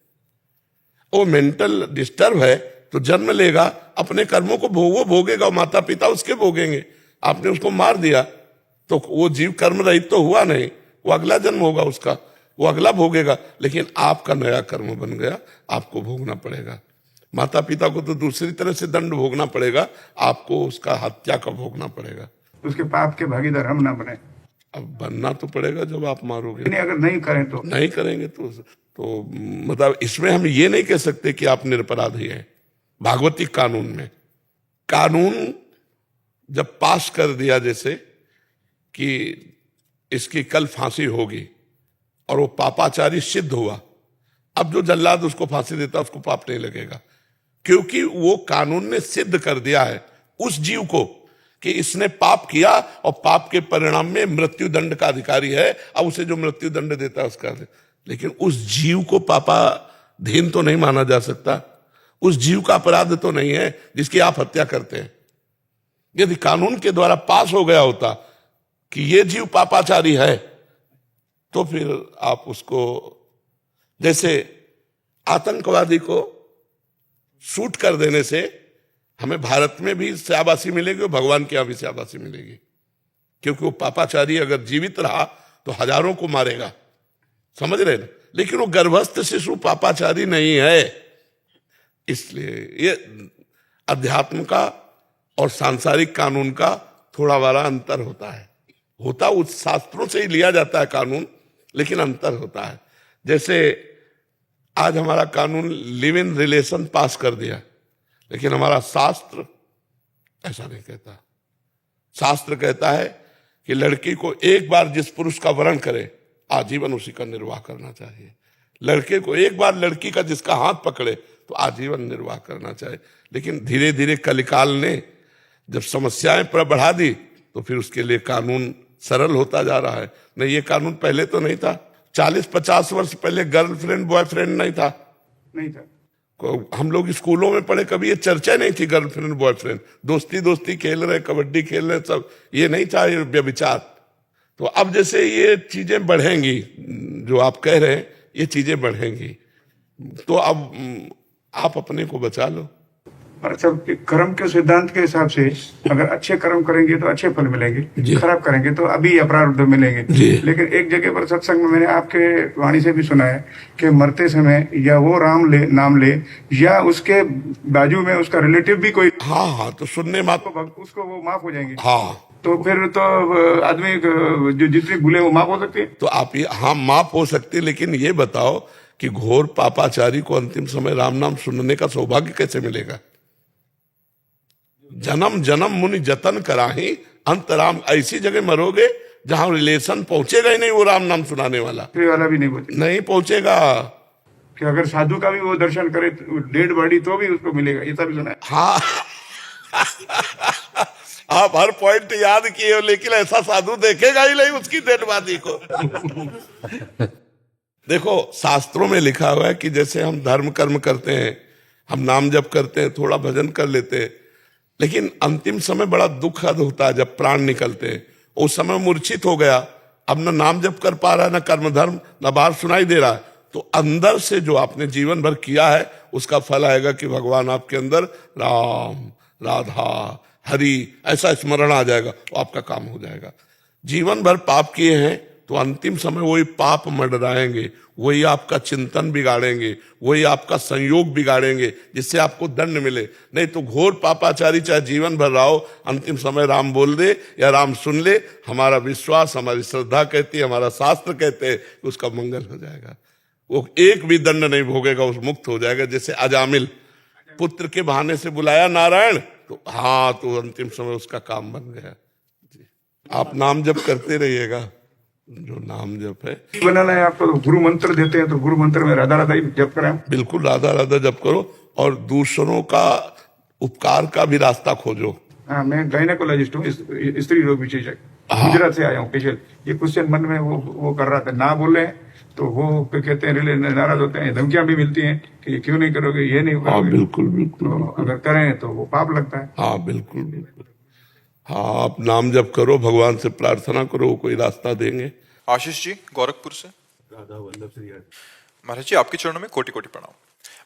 वो मेंटल डिस्टर्ब है तो जन्म लेगा, अपने कर्मों को वो भोगेगा, माता पिता उसके भोगेंगे। आपने उसको मार दिया तो वो जीव कर्म रहित तो हुआ नहीं, वो अगला जन्म होगा उसका, वो अगला भोगेगा, लेकिन आपका नया कर्म बन गया, आपको भोगना पड़ेगा। माता पिता को तो दूसरी तरह से दंड भोगना पड़ेगा, आपको उसका हत्या का भोगना पड़ेगा। उसके पाप के भागीदार हम ना बने। अब बनना तो पड़ेगा जब आप मारोगे। नहीं, अगर नहीं करें तो नहीं करेंगे तो मतलब इसमें हम ये नहीं कह सकते कि आप निरपराधी हैं। भागवतिक कानून में कानून जब पास कर दिया जैसे कि इसकी कल फांसी होगी और वो पापाचारी सिद्ध हुआ, अब जो जल्लाद उसको फांसी देता उसको पाप नहीं लगेगा, क्योंकि वो कानून ने सिद्ध कर दिया है उस जीव को कि इसने पाप किया और पाप के परिणाम में मृत्यु दंड का अधिकारी है। अब उसे जो मृत्यु दंड देता है उसका, लेकिन उस जीव को पापाधीन तो नहीं माना जा सकता, उस जीव का अपराध तो नहीं है जिसकी आप हत्या करते हैं। यदि कानून के द्वारा पास हो गया होता कि ये जीव पापाचारी है, तो फिर आप उसको, जैसे आतंकवादी को शूट कर देने से हमें भारत में भी शाबाशी मिलेगी और भगवान के यहां भी शाबाशी मिलेगी, क्योंकि वो पापाचारी अगर जीवित रहा तो हजारों को मारेगा, समझ रहे ना, लेकिन वो गर्भस्थ शिशु पापाचारी नहीं है। इसलिए ये अध्यात्म का और सांसारिक कानून का थोड़ा बड़ा अंतर होता है, होता उस शास्त्रों से ही लिया जाता है कानून, लेकिन अंतर होता है। जैसे आज हमारा कानून लिव इन रिलेशन पास कर दिया, लेकिन हमारा शास्त्र ऐसा नहीं कहता। शास्त्र कहता है कि लड़की को एक बार जिस पुरुष का वरण करे आजीवन उसी का निर्वाह करना चाहिए, लड़के को एक बार लड़की का जिसका हाथ पकड़े तो आजीवन निर्वाह करना चाहिए। लेकिन धीरे धीरे कलिकाल ने जब समस्याएं बढ़ा दी तो फिर उसके लिए कानून सरल होता जा रहा है। नहीं, ये कानून पहले तो नहीं था, 40-50 वर्ष पहले गर्लफ्रेंड बॉयफ्रेंड नहीं था, नहीं था। हम लोग स्कूलों में पढ़े, कभी ये चर्चा नहीं थी गर्लफ्रेंड बॉयफ्रेंड, दोस्ती दोस्ती खेल रहे, कबड्डी खेल रहे, सब ये नहीं था, ये व्यभिचार। तो अब जैसे ये चीजें बढ़ेंगी, जो आप कह रहे हैं ये चीजें बढ़ेंगी, तो अब आप अपने को बचा लो। और सब कर्म के सिद्धांत के हिसाब से अगर अच्छे कर्म करेंगे तो अच्छे फल मिलेंगे, खराब करेंगे तो अभी अपराध मिलेंगे। लेकिन एक जगह पर सत्संग में मैंने आपके वाणी से भी सुना है कि मरते समय या वो नाम ले या उसके बाजू में उसका रिलेटिव भी कोई, हाँ, तो सुनने मात्र उसको वो माफ हो जाएंगे। हाँ, तो फिर तो आदमी जो जितनी भूले वो माफ हो सकती है। तो आप ये, हाँ, माफ हो सकती है, लेकिन ये बताओ कि घोर पापाचारी को अंतिम समय राम नाम सुनने का सौभाग्य कैसे मिलेगा? जन्म जन्म मुनि जतन कराही अंतराम, ऐसी जगह मरोगे जहां रिलेशन पहुंचेगा ही नहीं वो राम नाम सुनाने वाला वाला भी नहीं पहुंचेगा। कि अगर साधु का भी वो दर्शन करे डेड बॉडी तो भी उसको मिलेगा, ये सब सुना है। हाँ आप हर पॉइंट याद किए हो, लेकिन ऐसा साधु देखेगा ही नहीं उसकी डेडबादी को। देखो शास्त्रों में लिखा हुआ है कि जैसे हम धर्म कर्म करते हैं, हम नाम जप करते हैं, थोड़ा भजन कर लेते हैं, लेकिन अंतिम समय बड़ा दुखद होता है जब प्राण निकलते हैं। उस समय मूर्छित हो गया, अब ना नाम जप कर पा रहा है, ना कर्म धर्म, ना बाहर सुनाई दे रहा है, तो अंदर से जो आपने जीवन भर किया है उसका फल आएगा कि भगवान आपके अंदर राम, राधा, हरि ऐसा स्मरण आ जाएगा, तो आपका काम हो जाएगा। जीवन भर पाप किए हैं तो अंतिम समय वही पाप मंडराएंगे, वही आपका चिंतन बिगाड़ेंगे, वही आपका संयोग बिगाड़ेंगे, जिससे आपको दंड मिले। नहीं तो घोर पापाचारी चाहे जीवन भर रहो, अंतिम समय राम बोल दे या राम सुन ले, हमारा विश्वास, हमारी श्रद्धा कहती है, हमारा शास्त्र कहते हैं कि उसका मंगल हो जाएगा, वो एक भी दंड नहीं भोगेगा, उस मुक्त हो जाएगा। जैसे अजामिल पुत्र के बहाने से बुलाया नारायण, तो हाँ, तो अंतिम समय उसका काम बन गया। आप नाम जप करते रहिएगा, जो नाम जप है। बनाना है आपको, तो गुरु मंत्र देते हैं, तो गुरु मंत्र में राधा राधा ही जप कराएं। बिल्कुल राधा राधा जप करो और दूसरों का उपकार का भी रास्ता खोजो। हाँ, मैं गायनेकोलॉजिस्ट हूँ, स्त्री रोग विशेषज्ञ, गुजरात से आया हूँ स्पेशल। ये क्वेश्चन मन में वो कर रहा था, ना बोले तो वो फिर कहते हैं, रिले नाराज होते हैं, धमकियां भी मिलती हैं कि ये क्यों नहीं करोगे, ये नहीं हाँ करोगे। बिल्कुल बिल्कुल, तो अगर करें तो वो पाप लगता है। हाँ बिल्कुल बिल्कुल। हाँ, आप नाम जप करो, भगवान से प्रार्थना करो, वो कोई रास्ता देंगे। आशीष जी गोरखपुर से। महाराज जी आपके चरणों में कोटि कोटि प्रणाम।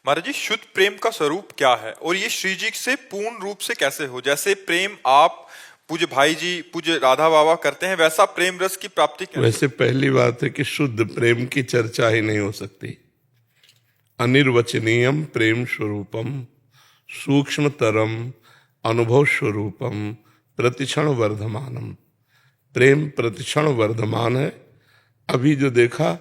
महाराज जी, शुद्ध प्रेम का स्वरूप क्या है और ये श्री जी से पूर्ण रूप से कैसे हो? जैसे प्रेम आप पूज्य भाई जी, पूज्य राधा बाबा करते हैं, वैसा प्रेम रस की प्राप्ति कैसे? वैसे पहली बात है कि शुद्ध प्रेम की चर्चा ही नहीं हो सकती। अनिर्वचनीयम प्रेम स्वरूपम सूक्ष्मतरम अनुभव स्वरूपम प्रतिक्षण वर्धमानम। प्रेम प्रतिक्षण वर्धमान है, अभी जो देखा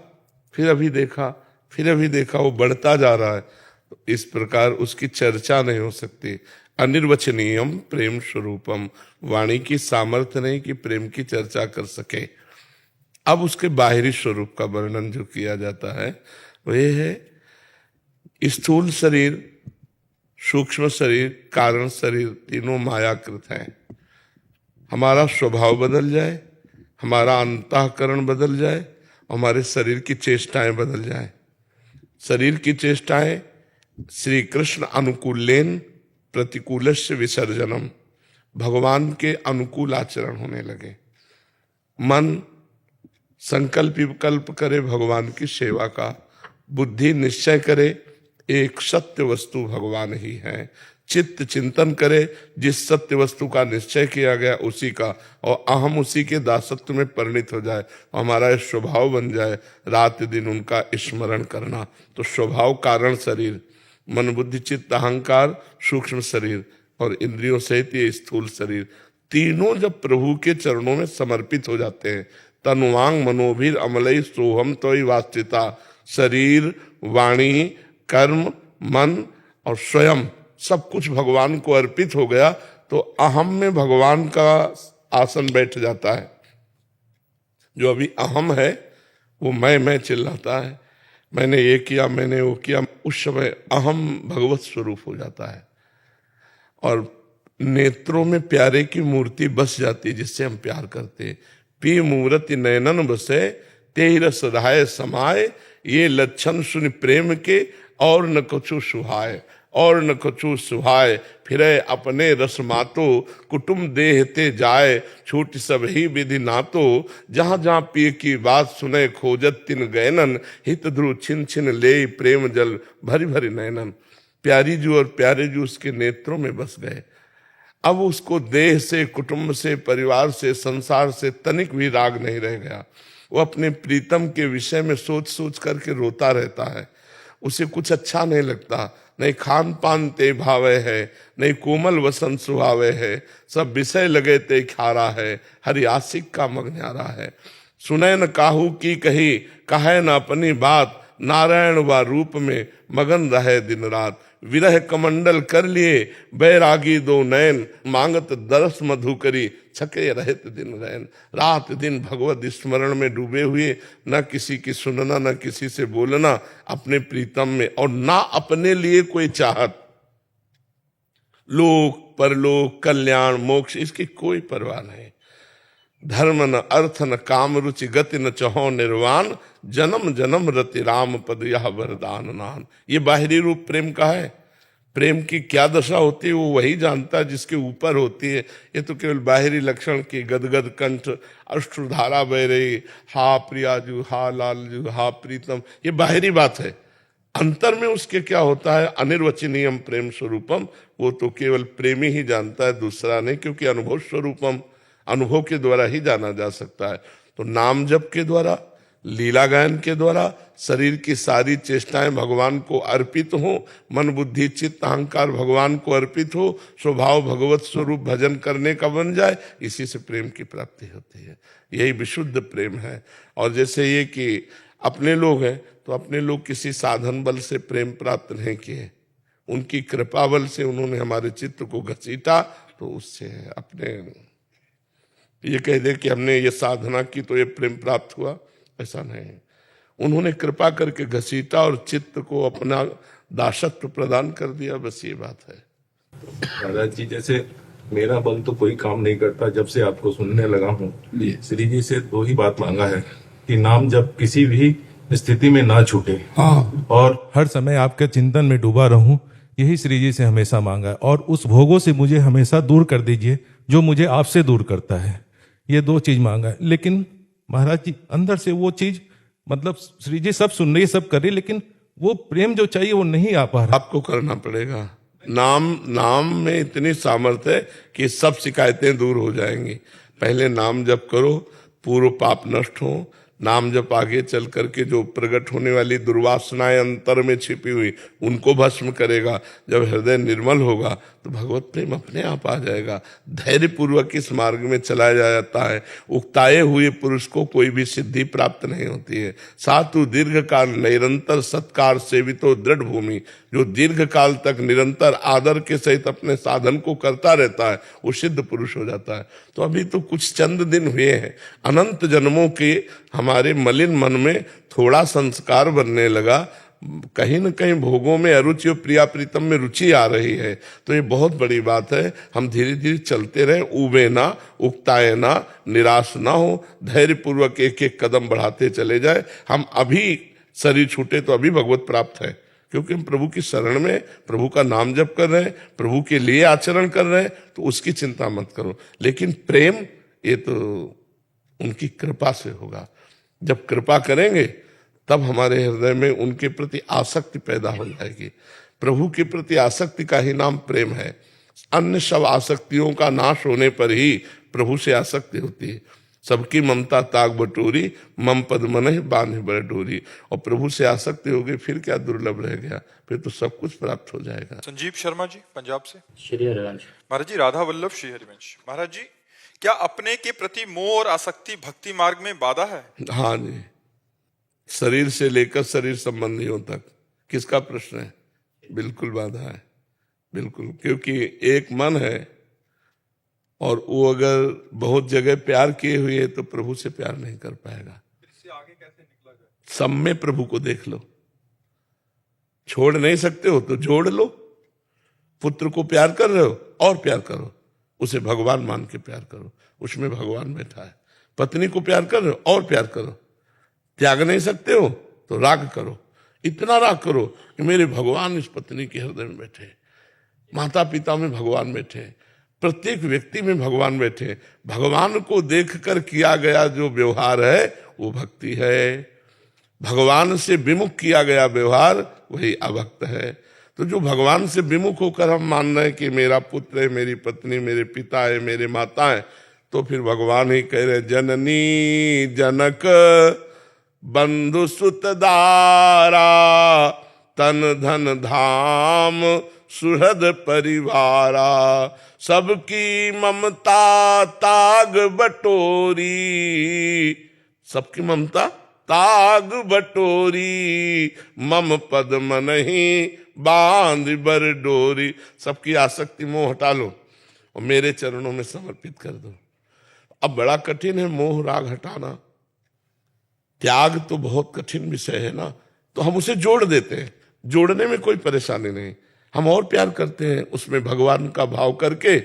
फिर अभी देखा फिर अभी देखा, वो बढ़ता जा रहा है। तो इस प्रकार उसकी चर्चा नहीं हो सकती। अनिर्वचनीयम प्रेम स्वरूपम, वाणी की सामर्थ्य नहीं कि प्रेम की चर्चा कर सके। अब उसके बाहरी स्वरूप का वर्णन जो किया जाता है वो ये है, स्थूल शरीर, सूक्ष्म शरीर, कारण शरीर तीनों मायाकृत हैं। हमारा स्वभाव बदल जाए, हमारा अंतःकरण बदल जाए, हमारे शरीर की चेष्टाएं बदल जाए। शरीर की चेष्टाएं श्री कृष्ण अनुकूलेन प्रतिकूलस्य विसर्जनम, भगवान के अनुकूल आचरण होने लगे। मन संकल्प विकल्प करे भगवान की सेवा का, बुद्धि निश्चय करे एक सत्य वस्तु भगवान ही है, चित्त चिंतन करे जिस सत्य वस्तु का निश्चय किया गया उसी का, और अहम उसी के दासत्व में परिणित हो जाए, हमारा स्वभाव बन जाए रात दिन उनका स्मरण करना। तो स्वभाव कारण शरीर, मन बुद्धि चित्त अहंकार सूक्ष्म शरीर, और इंद्रियों सहित ये स्थूल शरीर, तीनों जब प्रभु के चरणों में समर्पित हो जाते हैं, तनुवांग मनोभीर अमलई सोहम तोई वास्तिता, शरीर वाणी कर्म मन और स्वयं सब कुछ भगवान को अर्पित हो गया, तो अहम में भगवान का आसन बैठ जाता है। जो अभी अहम है वो मैं चिल्लाता है, मैंने ये किया मैंने वो किया, उस समय अहम भगवत स्वरूप हो जाता है और नेत्रों में प्यारे की मूर्ति बस जाती है जिससे हम प्यार करते हैं। पी मूर्ति नयनन बसे ते रस रहाय समाये, ये लक्षण सुन प्रेम के और न कछु सुहाय, और न कछु सुहाय फिरे अपने रस मातो, कुटुम देहते जाए छूट सब ही विधि नातो, जहां जहां पिए की बात सुने खोजत तिन गैनन, हित ध्रुव छिन छिन ले प्रेम जल भरी भरी नैनन। प्यारी जू और प्यारे जू उसके नेत्रों में बस गए। अब उसको देह से, कुटुंब से, परिवार से, संसार से तनिक भी राग नहीं रह गया। वो अपने प्रीतम के विषय में सोच सोच करके रोता रहता है, उसे कुछ अच्छा नहीं लगता, नहीं खान पान ते भावे है, नहीं कोमल वसन सुहावे है, सब विषय लगे ते खारा है, हरि आशिक का मग न्यारा है। सुने न काहू की कही, कहे न अपनी बात, नारायण व रूप में मगन रहे दिन रात। विरह कमंडल कर लिए बैरागी दो नैन, मांगत दरस मधुकरी छके रहत दिन रैन। रात दिन भगवत स्मरण में डूबे हुए, न किसी की सुनना न किसी से बोलना, अपने प्रीतम में, और ना अपने लिए कोई चाहत। लोक परलोक कल्याण मोक्ष इसकी कोई परवाह नहीं। धर्म न अर्थ न काम रुचि गति न चहो निर्वाण, जन्म जन्म रति राम पद यह वरदान नान। ये बाहरी रूप प्रेम का है। प्रेम की क्या दशा होती है वो वही जानता है जिसके ऊपर होती है। ये तो केवल बाहरी लक्षण की गदगद कंठ अश्रुधारा बह रही, हा प्रियाजू हा लालजू हा प्रीतम, ये बाहरी बात है। अंतर में उसके क्या होता है, अनिर्वचनीयम प्रेम स्वरूपम, वो तो केवल प्रेमी ही जानता है, दूसरा नहीं, क्योंकि अनुभव स्वरूपम, अनुभव के द्वारा ही जाना जा सकता है। तो नाम जप के द्वारा, लीला गायन के द्वारा शरीर की सारी चेष्टाएं भगवान को अर्पित हो, मन बुद्धि चित्त अहंकार भगवान को अर्पित हो, स्वभाव भगवत स्वरूप भजन करने का बन जाए, इसी से प्रेम की प्राप्ति होती है। यही विशुद्ध प्रेम है। और जैसे ये कि अपने लोग हैं तो अपने लोग किसी साधन बल से प्रेम प्राप्त नहीं किए, उनकी कृपा बल से उन्होंने हमारे चित्त को घसीटा, तो उससे अपने ये कह दे कि हमने ये साधना की तो ये प्रेम प्राप्त हुआ, ऐसा नहीं। उन्होंने कृपा करके घसीटा और चित्त को अपना दासत्व प्रदान कर दिया, बस ये बात है। महाराज जी, जैसे मेरा बल तो कोई काम नहीं करता, जब से आपको सुनने लगा हूँ श्री जी से दो ही बात मांगा है कि नाम जब किसी भी स्थिति में ना छूटे, हाँ, और हर समय आपके चिंतन में डूबा रहूं, यही श्री जी से हमेशा मांगा है। और उस भोगों से मुझे हमेशा दूर कर दीजिए जो मुझे आपसे दूर करता है। ये दो चीज मांगा है। लेकिन महाराज जी अंदर से वो चीज, मतलब श्री जी सब सुन रही, सब कर रही, लेकिन वो प्रेम जो चाहिए वो नहीं आ पा रहा। आपको करना पड़ेगा। नाम में इतनी सामर्थ्य है कि सब शिकायतें दूर हो जाएंगी। पहले नाम जप करो, पूर्व पाप नष्ट हो। नाम जप आगे चल करके जो प्रकट होने वाली दुर्वासनाएं अंतर में छिपी हुई उनको भस्म करेगा। जब हृदय निर्मल होगा तो भगवत प्रेम अपने आप आ जाएगा। धैर्य पूर्वक इस मार्ग में चलाया जाता है। उकताए हुए पुरुष को कोई भी सिद्धि प्राप्त नहीं होती है। सातु दीर्घ काल निरंतर सत्कार सेवितो दृढ़ भूमि, जो दीर्घ काल तक निरंतर आदर के सहित अपने साधन को करता रहता है वो सिद्ध पुरुष हो जाता है। तो अभी तो कुछ चंद दिन हुए हैं, अनंत जन्मों के हमारे मलिन मन में थोड़ा संस्कार बनने लगा, कहीं न कहीं भोगों में अरुचि और प्रिया प्रीतम में रुचि आ रही है। तो ये बहुत बड़ी बात है। हम धीरे धीरे चलते रहें, उबे ना, उकताए ना, निराश ना हो, धैर्य पूर्वक एक एक कदम बढ़ाते चले जाए। हम अभी शरीर छूटे तो अभी भगवत प्राप्त है, क्योंकि हम प्रभु की शरण में प्रभु का नाम जप कर रहे हैं, प्रभु के लिए आचरण कर रहे हैं, तो उसकी चिंता मत करो। लेकिन प्रेम ये तो उनकी कृपा से होगा। जब कृपा करेंगे तब हमारे हृदय में उनके प्रति आसक्ति पैदा हो जाएगी। प्रभु के प्रति आसक्ति का ही नाम प्रेम है। अन्य सब आसक्तियों का नाश होने पर ही प्रभु से आसक्ति होती है। सबकी ममता ताग बटोरी, मम पद मन बांध बड़ डोरी। और प्रभु से आसक्ति हो गई फिर क्या दुर्लभ रह गया, फिर तो सब कुछ प्राप्त हो जाएगा। संजीव शर्मा जी पंजाब से। श्री हरिवंश महाराज जी, राधा वल्लभ श्री हरिवंश। महाराज जी, क्या अपने के प्रति मोह और आसक्ति भक्ति मार्ग में बाधा है? हाँ जी, शरीर से लेकर शरीर संबंधियों तक। किसका प्रश्न है? बिल्कुल बाधा है, बिल्कुल। क्योंकि एक मन है और वो अगर बहुत जगह प्यार किए हुए है तो प्रभु से प्यार नहीं कर पाएगा। इससे आगे कैसे निकला जाए? सब में प्रभु को देख लो। छोड़ नहीं सकते हो तो जोड़ लो। पुत्र को प्यार कर रहे हो और प्यार करो, उसे भगवान मान के प्यार करो, उसमें भगवान बैठा है। पत्नी को प्यार कर रहे हो और प्यार करो। त्याग नहीं सकते हो तो राग करो, इतना राग करो कि मेरे भगवान इस पत्नी के हृदय में बैठे, माता पिता में भगवान बैठे, प्रत्येक व्यक्ति में भगवान बैठे। भगवान को देखकर किया गया जो व्यवहार है वो भक्ति है। भगवान से विमुख किया गया व्यवहार वही अभक्त है। तो जो भगवान से विमुख होकर हम मान रहे हैं कि मेरा पुत्र है, मेरी पत्नी, मेरे पिता है, मेरे माता है, तो फिर भगवान ही कह रहे जननी जनक बंधु सुतदारा तन धन धाम सुहृद परिवारा सबकी ममता ताग बटोरी। सबकी ममता ताग बटोरी मम पद मनहि बांध बर डोरी। सबकी आसक्ति मोह हटा लो और मेरे चरणों में समर्पित कर दो। अब बड़ा कठिन है मोह राग हटाना, त्याग तो बहुत कठिन विषय है ना, तो हम उसे जोड़ देते हैं। जोड़ने में कोई परेशानी नहीं, हम और प्यार करते हैं उसमें भगवान का भाव करके।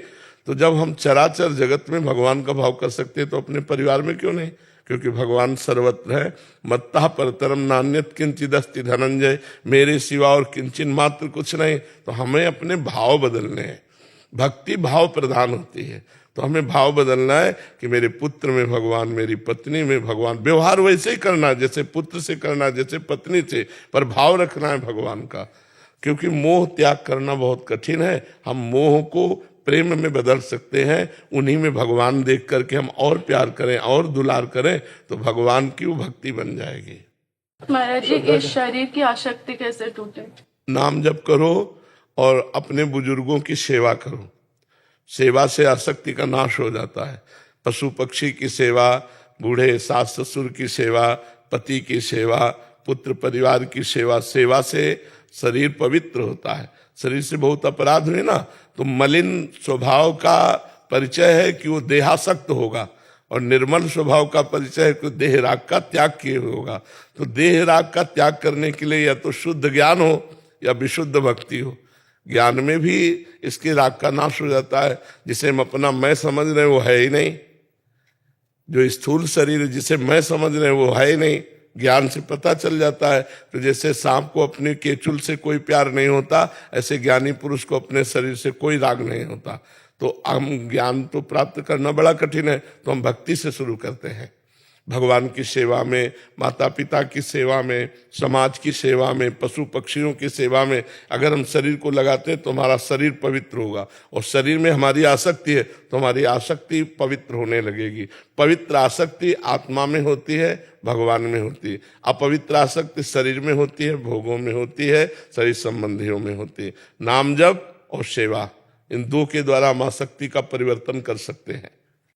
तो जब हम चराचर जगत में भगवान का भाव कर सकते हैं तो अपने परिवार में क्यों नहीं? क्योंकि भगवान सर्वत्र है। मत्ता परतरम नान्यत किंचिदस्ति धनंजय, मेरे सिवा और किंचिन मात्र कुछ नहीं। तो हमें अपने भाव बदलने हैं। भक्ति भाव प्रधान होती है, तो हमें भाव बदलना है कि मेरे पुत्र में भगवान, मेरी पत्नी में भगवान। व्यवहार वैसे ही करना जैसे पुत्र से करना, जैसे पत्नी से, पर भाव रखना है भगवान का। क्योंकि मोह त्याग करना बहुत कठिन है। हम मोह को प्रेम में बदल सकते हैं। उन्हीं में भगवान देख करके हम और प्यार करें और दुलार करें तो भगवान की वो भक्ति बन जाएगी। महाराज जी, इस शरीर की आसक्ति कैसे टूटे? नाम जप करो और अपने बुजुर्गों की सेवा करो। सेवा से आसक्ति का नाश हो जाता है। पशु पक्षी की सेवा, बूढ़े सास ससुर की सेवा, पति की सेवा, पुत्र परिवार की सेवा, सेवा से शरीर पवित्र होता है। शरीर से बहुत अपराध हुए ना, तो मलिन स्वभाव का परिचय है कि वो देहासक्त होगा, और निर्मल स्वभाव का परिचय है कि देह राग का त्याग किए हुए होगा। तो देह राग का त्याग करने के लिए या तो शुद्ध ज्ञान हो या विशुद्ध भक्ति हो। ज्ञान में भी इसके राग का नाश हो जाता है। जिसे हम अपना मैं समझ रहे हैं वो है ही नहीं। जो स्थूल शरीर जिसे मैं समझ रहे हैं वो है ही नहीं। ज्ञान से पता चल जाता है। तो जैसे सांप को अपने केचुल से कोई प्यार नहीं होता, ऐसे ज्ञानी पुरुष को अपने शरीर से कोई राग नहीं होता। तो हम ज्ञान तो प्राप्त करना बड़ा कठिन है, तो हम भक्ति से शुरू करते हैं। भगवान की सेवा में, माता पिता की सेवा में, समाज की सेवा में, पशु पक्षियों की सेवा में अगर हम शरीर को लगाते हैं तो हमारा शरीर पवित्र होगा। और शरीर में हमारी आसक्ति है तो हमारी आसक्ति पवित्र होने लगेगी। पवित्र आसक्ति आत्मा में होती है, भगवान में होती है। अपवित्र आसक्ति शरीर में होती है, भोगों में होती है, शरीर संबंधियों में होती है। नाम जप और सेवा, इन दो के द्वारा हम आसक्ति का परिवर्तन कर सकते हैं।